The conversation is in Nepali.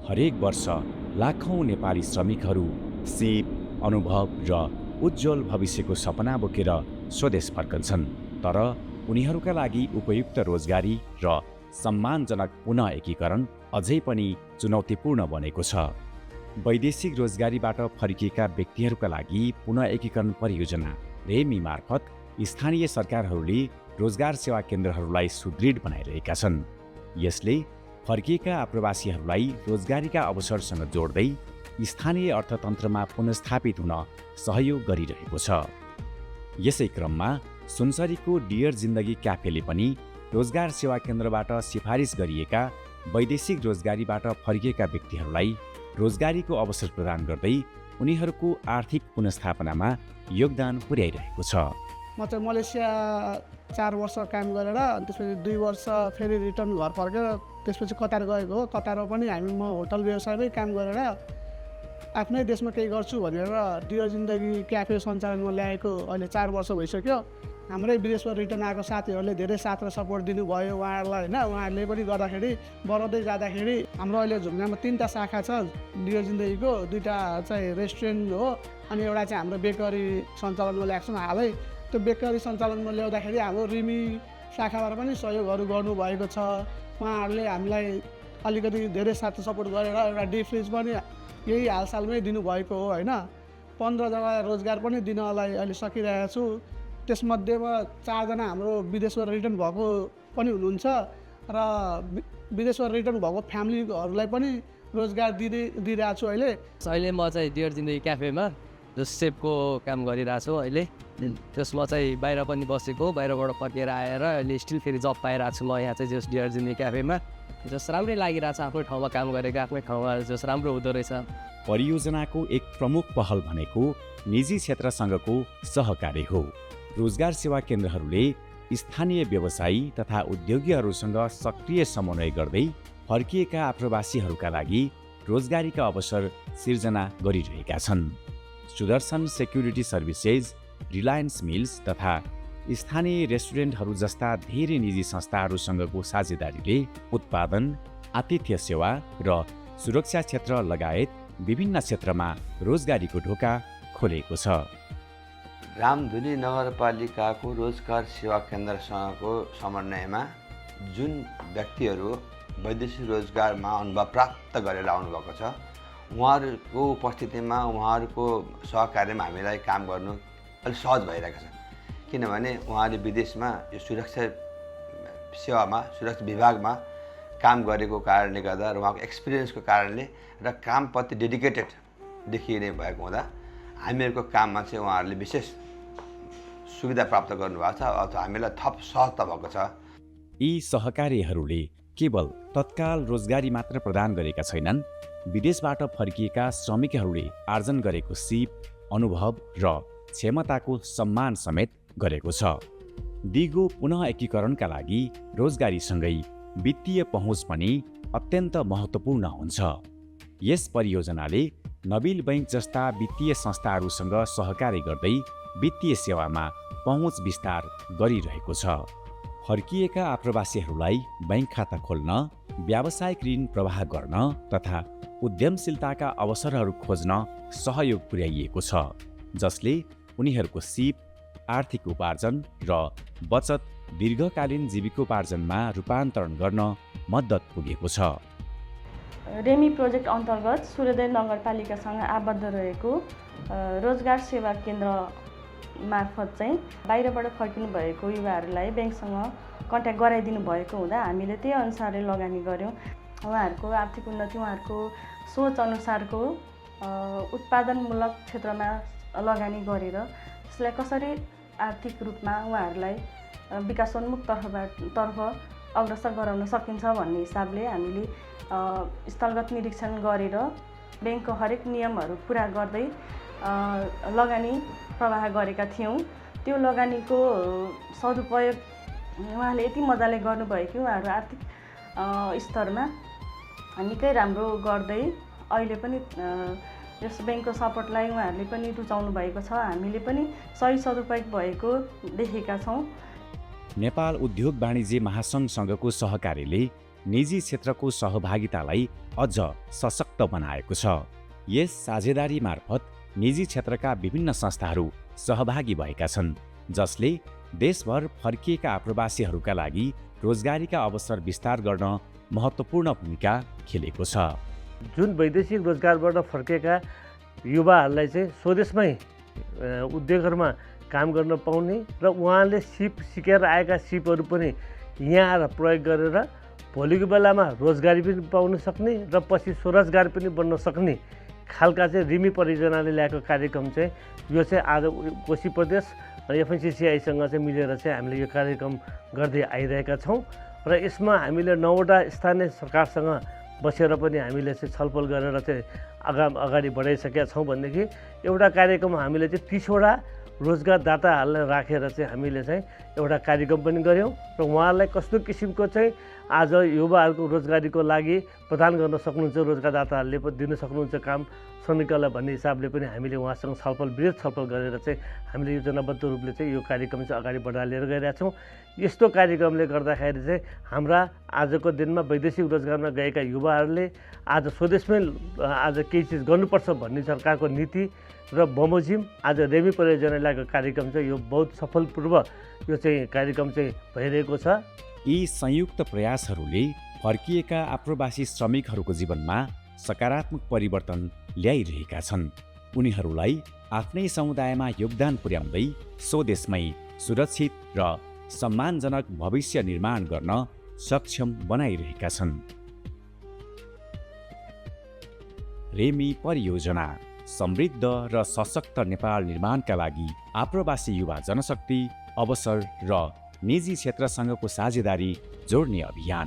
हरेक वर्ष लाखौँ नेपाली श्रमिकहरू सिप, अनुभव र उज्जवल भविष्यको सपना बोकेर स्वदेश फर्कन्छन्। तर उनीहरूका लागि उपयुक्त रोजगारी र सम्मानजनक पुनः एकीकरण अझै पनि चुनौतीपूर्ण बनेको छ। वैदेशिक रोजगारीबाट फर्किएका व्यक्तिहरूका लागि पुनः एकीकरण परियोजना रेमी मार्फत स्थानीय सरकारहरूले रोजगार सेवा केन्द्रहरूलाई सुदृढ बनाइरहेका छन्। यसले फर्किएका आप्रवासीहरूलाई रोजगारीका अवसरसँग जोड्दै स्थानीय अर्थतन्त्रमा पुनर्स्थापित हुन सहयोग गरिरहेको छ। यसै क्रममा सुनसरीको डियर जिन्दगी क्याफेले पनि रोजगार सेवा केन्द्रबाट सिफारिस गरिएका वैदेशिक रोजगारीबाट फर्किएका व्यक्तिहरूलाई रोजगारीको अवसर प्रदान गर्दै उनीहरूको आर्थिक पुनर्स्थापनामा योगदान पुर्याइरहेको छ। म चाहिँ मलेसिया 4 वर्ष काम गरेर त्यसपछि 2 वर्ष फेरि रिटर्न घर फर्केर त्यसपछि कतार गएको हो। कतारमा पनि म होटल व्यवसायमै काम गरेर आफ्नै देशमा केही गर्छु भनेर डियर जिन्दगी क्याफे सञ्चालनमा ल्याएको अहिले 4 वर्ष भइसक्यो। हाम्रै विदेशमा रिटर्न आएको साथीहरूले धेरै साथ र सपोर्ट दिनुभयो उहाँहरूलाई होइन। उहाँहरूले पनि गर्दाखेरि बढाउँदै जाँदाखेरि हाम्रो अहिले झुम्गामा 3टा शाखा छ डियर जिन्दगीको। 2टा चाहिँ रेस्टुरेन्ट हो अनि एउटा चाहिँ हाम्रो बेकरी सञ्चालनमा ल्याएको छौँ हालै। त्यो बेकरी सञ्चालनमा ल्याउँदाखेरि हाम्रो रिमी शाखाबाट पनि सहयोगहरू गर्नुभएको छ। उहाँहरूले हामीलाई अलिकति धेरै साथ सपोर्ट गरेर एउटा डिप फ्रिज पनि यही हालसालमै दिनुभएको हो होइन। 15 जनालाई रोजगार पनि दिनलाई अहिले सकिरहेको छु। त्यसमध्येमा 4 जना हाम्रो विदेशमा रिटर्न भएको पनि हुनुहुन्छ र विदेशमा रिटर्न भएको फ्यामिलीहरूलाई पनि रोजगार दिइरहेको छु अहिले। अहिले म चाहिँ डियर जिन्दगी क्याफेमा जो सेफको काम गरिरहेको छु अहिले। त्यसमा चाहिँ बाहिर पनि बसेको, बाहिरबाट फर्केर आएर अहिले स्टिल फेरि जब पाइरहेको छु म यहाँ चाहिँ जस डियर जिन्दगी क्याफेमा। जस राम्रै लागिरहेको छ, आफ्नै ठाउँमा काम गरेको आफ्नै ठाउँमा जस राम्रो हुँदो रहेछ। परियोजनाको एक प्रमुख पहल भनेको निजी क्षेत्रसँगको सहकार्य हो। रोजगार सेवा केन्द्रहरूले स्थानीय व्यवसायी तथा उद्योगीहरूसँग सक्रिय समन्वय गर्दै फर्किएका आप्रवासीहरूका लागि रोजगारीका अवसर सिर्जना गरिरहेका छन्। Sudarshan security services, Reliance meals तथा स्थानीय रेस्टुरेन्टहरू जस्ता धेरै निजी संस्थाहरूसँगको साझेदारीले उत्पादन, आतिथ्य सेवा र सुरक्षा क्षेत्र लगायत विभिन्न क्षेत्रमा रोजगारीको ढोका खोलेको छ। रामधुनी नगरपालिकाको रोजगार सेवा केन्द्रसँगको समन्वयमा जुन व्यक्तिहरू वैदेशिक रोजगारमा अनुभव प्राप्त गरेर आउनुभएको छ उहाँहरूको उपस्थितिमा उहाँहरूको सहकार्यमा हामीलाई काम गर्नु अलिक सहज भइरहेको छ। किनभने उहाँले विदेशमा यो सुरक्षा सेवामा, सुरक्षा विभागमा काम गरेको कारणले गर्दा र उहाँको एक्सपिरियन्सको कारणले र कामप्रति डेडिकेटेड देखिने भएको हुँदा हामीहरूको काममा चाहिँ उहाँहरूले विशेष सुविधा प्राप्त गर्नुभएको छ अथवा हामीलाई थप सहजता भएको छ। यी सहकार्यहरूले केवल तत्काल रोजगारी मात्र प्रदान गरेका छैनन्, विदेशबाट फर्किएका श्रमिकहरूले आर्जन गरेको सिप, अनुभव र क्षमताको सम्मान समेत गरेको छ। दिगो पुनः एकीकरणका लागि रोजगारीसँगै वित्तीय पहुँच पनि अत्यन्त महत्त्वपूर्ण हुन्छ। यस परियोजनाले नबिल बैंक जस्ता वित्तीय संस्थाहरूसँग सहकार्य गर्दै वित्तीय सेवामा पहुँच विस्तार गरिरहेको छ। फर्किएका आप्रवासीहरूलाई बैंक खाता खोल्न, व्यावसायिक ऋण प्रवाह गर्न तथा उद्यमशीलताका अवसरहरू खोज्न सहयोग पुर्याइएको छ, जसले उनीहरूको सिप, आर्थिक उपार्जन र बचत दीर्घकालीन जीविकोपार्जनमा रूपान्तरण गर्न मद्दत पुगेको छ। रेमी प्रोजेक्ट अन्तर्गत सूर्योदय नगरपालिकासँग आबद्ध रहेको रोजगार सेवा केन्द्र मार्फत चाहिँ बाहिरबाट फर्किनु भएको युवाहरूलाई ब्याङ्कसँग कन्ट्याक्ट गराइदिनु भएको हुँदा हामीले त्यही अनुसारले लगानी गऱ्यौँ। उहाँहरूको आर्थिक उन्नति, उहाँहरूको सोच अनुसारको उत्पादनमूलक क्षेत्रमा लगानी गरेर त्यसलाई कसरी आर्थिक रूपमा उहाँहरूलाई विकासोन्मुख तर्फ अग्रसर गराउन सकिन्छ भन्ने हिसाबले हामीले स्थलगत निरीक्षण गरेर ब्याङ्कको हरेक नियमहरू पुरा गर्दै लगानी प्रवाह गरेका थियौँ। त्यो लगानीको सदुपयोग उहाँले यति मजाले गर्नुभयो कि उहाँहरू आर्थिक स्तरमा निकै राम्रो गर्दै अहिले पनि यस ब्याङ्कको सपोर्टलाई उहाँहरूले पनि रुचाउनु भएको छ। हामीले पनि सही सदुपयोग भएको देखेका छौँ। नेपाल उद्योग वाणिज्य महासङ्घसँगको सहकार्यले निजी क्षेत्रको सहभागितालाई अझ सशक्त बनाएको छ। यस साझेदारी मार्फत निजी क्षेत्रका विभिन्न संस्थाहरू सहभागी भएका छन्, जसले देशभर फर्किएका आप्रवासीहरूका लागि रोजगारीका अवसर विस्तार गर्न महत्त्वपूर्ण भूमिका खेलेको छ। जुन वैदेशिक रोजगारबाट फर्केका युवाहरूलाई चाहिँ स्वदेशमै उद्योगहरूमा काम गर्न पाउने र उहाँले सिप सिकेर आएका सिपहरू पनि यहाँ आएर प्रयोग गरेर भोलिको बेलामा रोजगारी पनि पाउन सक्ने र पछि स्वरोजगार पनि बन्न सक्ने खालका चाहिँ रिमी परियोजनाले ल्याएको कार्यक्रम चाहिँ यो चाहिँ आज कोशी प्रदेश र एफएनसिसिआईसँग चाहिँ मिलेर चाहिँ हामीले यो कार्यक्रम गर्दै आइरहेका छौँ र यसमा हामीले 9वटा स्थानीय सरकारसँग बसेर पनि हामीले चाहिँ छलफल गरेर चाहिँ अगाडि बढाइसकेका छौँ। भनेदेखि एउटा कार्यक्रम हामीले चाहिँ 30वटा रोजगारदाताहरूलाई राखेर चाहिँ हामीले चाहिँ एउटा कार्यक्रम पनि गऱ्यौँ र उहाँहरूलाई कस्तो किसिमको चाहिँ आज युवाहरूको रोजगारीको लागि प्रदान गर्न सक्नुहुन्छ, रोजगारदाताहरूले पनि दिन सक्नुहुन्छ काम श्रमिकलाई भन्ने हिसाबले पनि हामीले उहाँसँग विस्तृत छलफल गरेर चाहिँ हामीले योजनाबद्ध रूपले चाहिँ यो कार्यक्रम चाहिँ अगाडि बढाएर गइरहेका छौँ। यस्तो कार्यक्रमले गर्दाखेरि चाहिँ हाम्रा आजको दिनमा वैदेशिक रोजगारमा गएका युवाहरूले आज स्वदेशमै आज केही चिज गर्नुपर्छ भन्ने सरकारको नीति र बमोजिम आज रेमी परियोजना ल्याएको कार्यक्रम चाहिँ यो बहुत सफलपूर्वक यो चाहिँ कार्यक्रम चाहिँ भइरहेको छ। यी संयुक्त प्रयासहरूले फर्किएका आप्रवासी श्रमिकहरूको जीवनमा सकारात्मक परिवर्तन ल्याइरहेका छन्। उनीहरूलाई आफ्नै समुदायमा योगदान पुर्याउँदै स्वदेशमै सुरक्षित र सम्मानजनक भविष्य निर्माण गर्न सक्षम बनाइरहेका छन्। रेमी परियोजना समृद्ध र सशक्त नेपाल निर्माणका लागि आप्रवासी युवा जनशक्ति, अवसर र निजी क्षेत्रसँगको साझेदारी जोड्ने अभियान।